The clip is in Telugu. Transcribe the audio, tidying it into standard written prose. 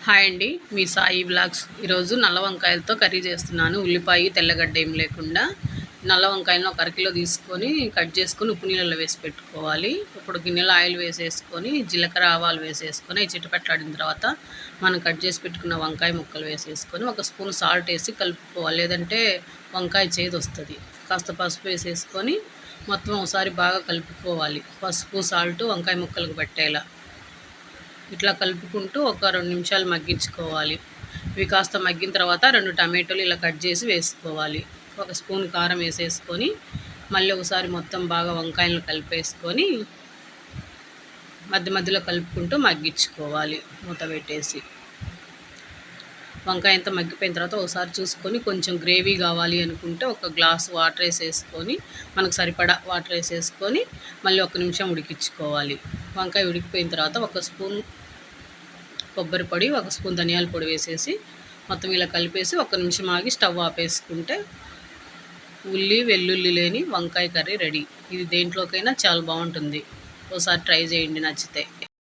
హాయ్ అండి, మీ సాయి బ్లాగ్స్. ఈరోజు నల్ల వంకాయలతో కర్రీ చేస్తున్నాను. ఉల్లిపాయ తెల్లగడ్డ ఏం లేకుండా నల్ల వంకాయలను ఒక అరకిలో తీసుకొని కట్ చేసుకొని ఉప్పు నీళ్ళలో వేసి పెట్టుకోవాలి. ఇప్పుడు గిన్నెలో ఆయిల్ వేసేసుకొని జీలకర్ర ఆవాలు వేసేసుకొని చిటపట్లాడిన తర్వాత మనం కట్ చేసి పెట్టుకున్న వంకాయ ముక్కలు వేసేసుకొని ఒక స్పూన్ సాల్ట్ వేసి కలుపుకోవాలి, లేదంటే వంకాయ చేదు వస్తుంది. కాస్త పసుపు వేసేసుకొని మొత్తం ఒకసారి బాగా కలుపుకోవాలి. పసుపు సాల్ట్ వంకాయ ముక్కలకు పట్టేలా ఇట్లా కలుపుకుంటూ ఒక 2 నిమిషాలు మగ్గించుకోవాలి. ఇవి కాస్త మగ్గిన తర్వాత 2 టమాటోలు ఇలా కట్ చేసి వేసుకోవాలి. ఒక స్పూన్ కారం వేసేసుకొని మళ్ళీ ఒకసారి మొత్తం బాగా వంకాయలను కలిపేసుకొని మధ్య మధ్యలో కలుపుకుంటూ మగ్గించుకోవాలి మూత పెట్టేసి. వంకాయ అంతా మగ్గిపోయిన తర్వాత ఒకసారి చూసుకొని కొంచెం గ్రేవీ కావాలి అనుకుంటే ఒక గ్లాస్ వాటర్ వేసేసుకొని మనకు సరిపడా వాటర్ వేసేసుకొని మళ్ళీ 1 నిమిషం ఉడికించుకోవాలి. వంకాయ ఉడికిపోయిన తర్వాత ఒక స్పూన్ కొబ్బరి పొడి, ఒక స్పూన్ ధనియాల పొడి వేసేసి మొత్తం ఇలా కలిపేసి 1 నిమిషం ఆగి స్టవ్ ఆపేసుకుంటే వెల్లుల్లి లేని వంకాయ కర్రీ రెడీ. ఇది దేంట్లోకైనా చాలా బాగుంటుంది. ఒకసారి ట్రై చేయండి నచ్చితే.